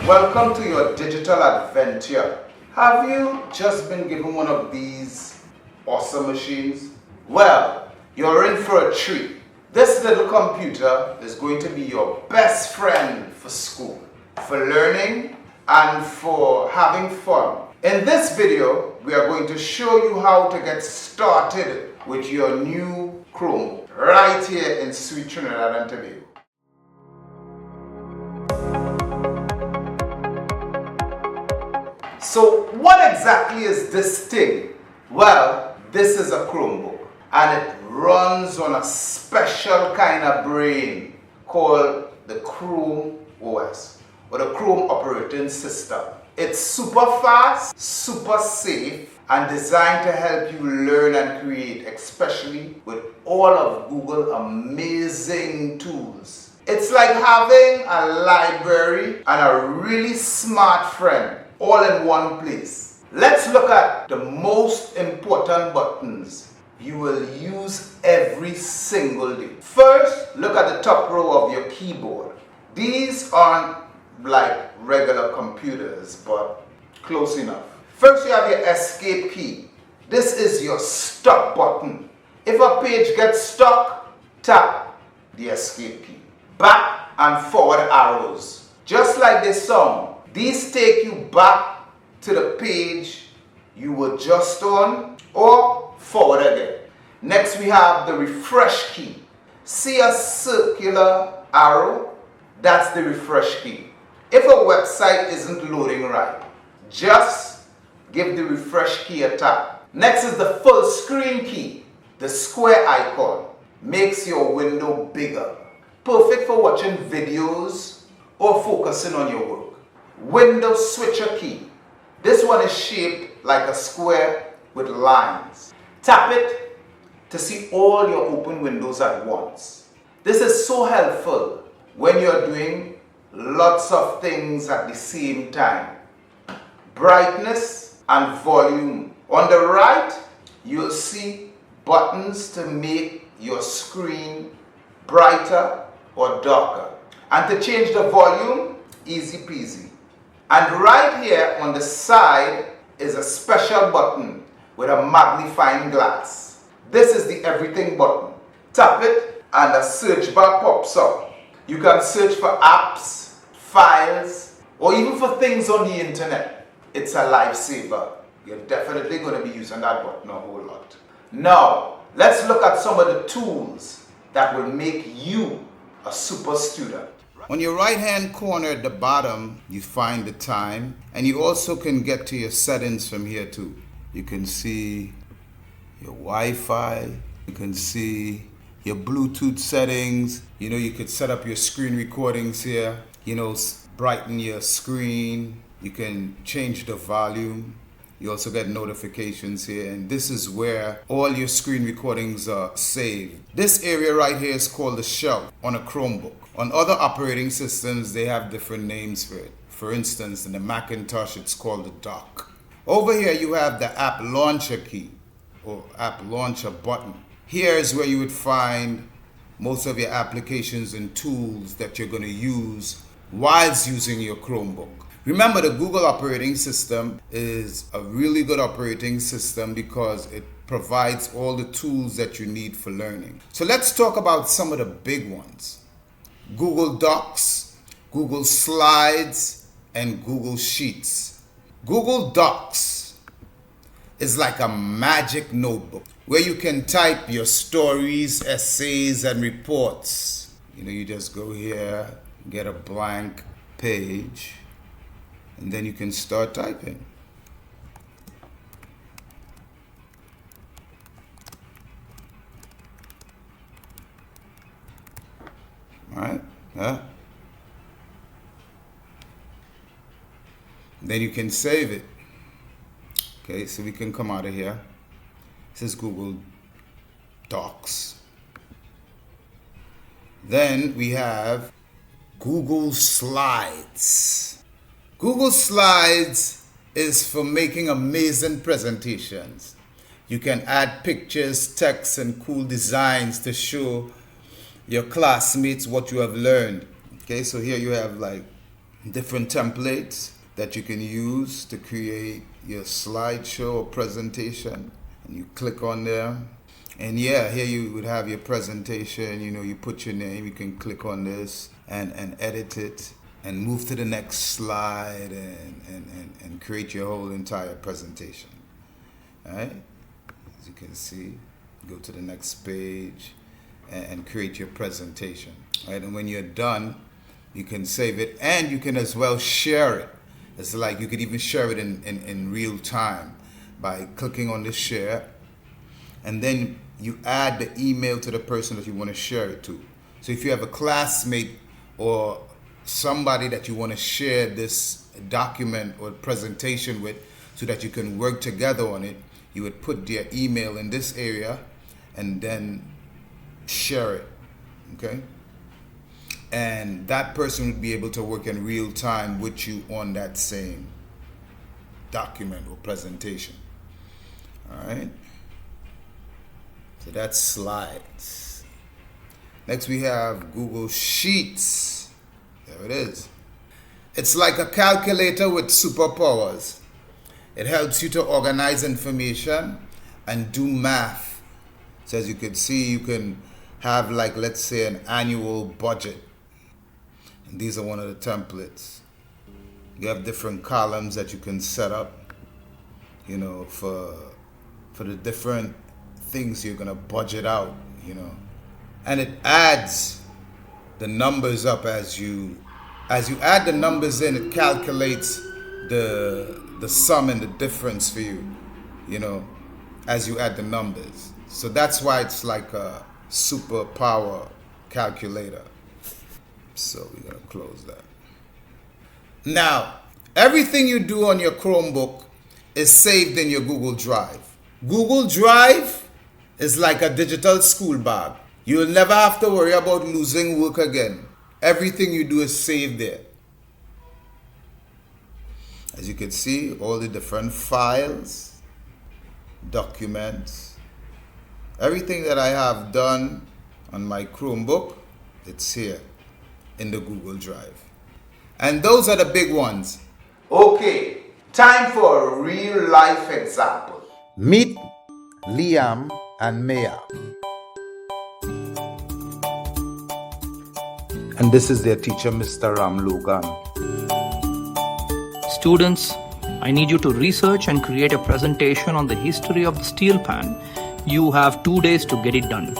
Welcome to your digital adventure. Have you just been given one of these awesome machines? Well, you're in for a treat. This little computer is going to be your best friend for school, for learning, and for having fun. In this video, we are going to show you how to get started with your new Chromebook right here in sweet Trinidad and Tobago. So what exactly is this thing? Well, this is a Chromebook and it runs on a special kind of brain called the Chrome OS or the Chrome operating system. It's super fast, super safe, and designed to help you learn and create, especially with all of Google's amazing tools. It's like having a library and a really smart friend all in one place. Let's look at the most important buttons you will use every single day. First, look at the top row of your keyboard. These aren't like regular computers, but close enough. First, you have your escape key. This is your stop button. If a page gets stuck, tap the escape key. Back and forward arrows, just like this song. These take you back to the page you were just on or forward again. Next, we have the refresh key. See a circular arrow? That's the refresh key. If a website isn't loading right, just give the refresh key a tap. Next is the full screen key. The square icon makes your window bigger. Perfect for watching videos or focusing on your work. Window switcher key. This one is shaped like a square with lines. Tap it to see all your open windows at once. This is so helpful when you're doing lots of things at the same time. Brightness and volume. On the right, you'll see buttons to make your screen brighter or darker. And to change the volume, easy peasy. And right here on the side is a special button with a magnifying glass. This is the everything button. Tap it and a search bar pops up. You can search for apps, files, or even for things on the internet. It's a lifesaver. You're definitely going to be using that button a whole lot. Now, let's look at some of the tools that will make you a super student. On your right hand corner at the bottom, you find the time, and you also can get to your settings from here too. You can see your Wi-Fi, you can see your Bluetooth settings, you could set up your screen recordings here, brighten your screen, you can change the volume. You also get notifications here, and this is where all your screen recordings are saved. This area right here is called the shelf on a Chromebook. On other operating systems, they have different names for it. For instance, in the Macintosh, it's called the dock. Over here, you have the app launcher key or app launcher button. Here is where you would find most of your applications and tools that you're going to use whilst using your Chromebook. Remember, the Google operating system is a really good operating system because it provides all the tools that you need for learning. So let's talk about some of the big ones. Google Docs, Google Slides, and Google Sheets. Google Docs is like a magic notebook where you can type your stories, essays, and reports. You just go here, get a blank page, and then you can start typing. All right? Yeah. Then you can save it. Okay, so we can come out of here. This is Google Docs. Then we have Google Slides. Google Slides is for making amazing presentations. You can add pictures, text, and cool designs to show your classmates what you have learned. Okay, so here you have like different templates that you can use to create your slideshow or presentation. And you click on there. And yeah, here you would have your presentation. You put your name. You can click on this and edit it and move to the next slide and create your whole entire presentation. All right? As you can see, go to the next page and create your presentation. All right? And when you're done, you can save it and you can as well share it. It's like you could even share it in real time by clicking on the share, and then you add the email to the person that you want to share it to. So if you have a classmate or somebody that you want to share this document or presentation with so that you can work together on it, you would put their email in this area and then share it, okay? And that person would be able to work in real time with you on that same document or presentation. All right? So that's slides. Next we have Google Sheets. There it is. It's like a calculator with superpowers. It helps you to organize information and do math. So as you can see, you can have, like, let's say, an annual budget. And these are one of the templates. You have different columns that you can set up, for the different things you're gonna budget out, And it adds the numbers up as you add the numbers in. It calculates the sum and the difference for you, as you add the numbers. So that's why it's like a superpower calculator. So we're gonna close that. Now, everything you do on your Chromebook is saved in your Google Drive. Google Drive is like a digital school bag. You'll never have to worry about losing work again. Everything you do is saved there. As you can see, all the different files, documents, everything that I have done on my Chromebook, it's here in the Google Drive. And those are the big ones. Okay, time for a real life example. Meet Liam and Maya. And this is their teacher, Mr. Ram Logan. Students, I need you to research and create a presentation on the history of the steel pan. You have 2 days to get it done.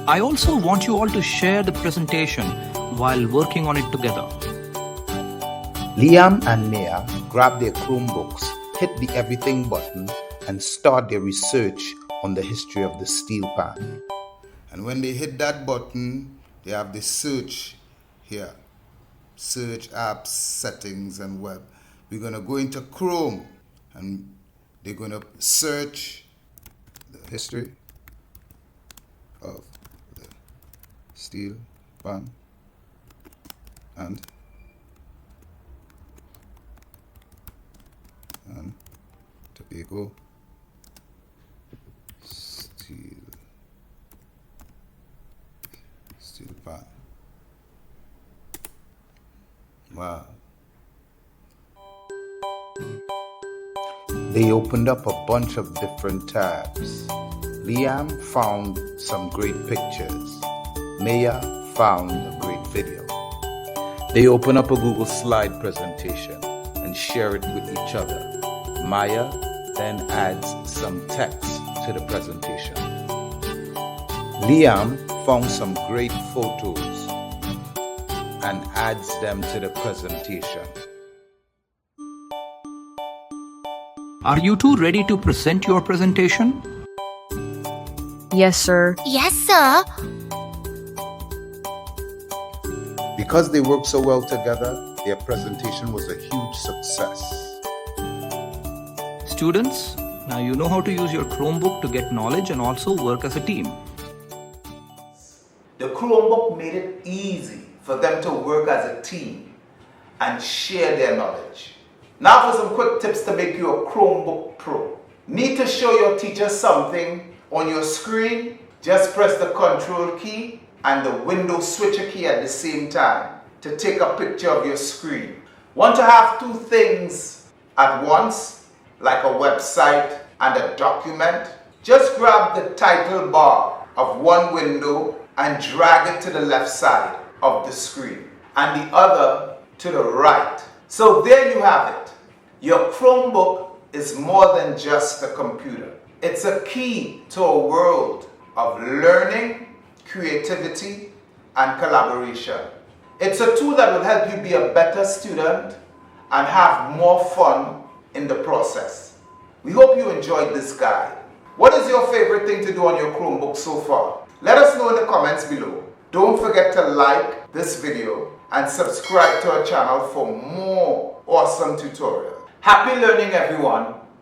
I also want you all to share the presentation while working on it together. Liam and Maya grab their Chromebooks, hit the everything button, and start their research on the history of the steel pan. And when they hit that button, they have the search here. Search, apps, settings, and web. We're going to go into Chrome and they're going to search the history of the steel pan and Tobago steel pan. Wow. They opened up a bunch of different tabs. Liam found some great pictures. Maya found a great video. They open up a Google slide presentation and share it with each other. Maya then adds some text to the presentation. Liam found some great photos and adds them to the presentation. Are you two ready to present your presentation? Yes, sir. Yes, sir. Because they worked so well together, their presentation was a huge success. Students, now you know how to use your Chromebook to get knowledge and also work as a team. The Chromebook made it easy for them to work as a team and share their knowledge. Now for some quick tips to make you a Chromebook Pro. Need to show your teacher something on your screen? Just press the Ctrl key and the Windows switcher key at the same time. to take a picture of your screen. Want to have two things at once, like a website and a document? Just grab the title bar of one window and drag it to the left side of the screen and the other to the right. So there you have it. Your Chromebook is more than just a computer. It's a key to a world of learning, creativity, and collaboration. It's a tool that will help you be a better student and have more fun in the process. We hope you enjoyed this guide. What is your favorite thing to do on your Chromebook so far? Let us know in the comments below. Don't forget to like this video and subscribe to our channel for more awesome tutorials. Happy learning, everyone!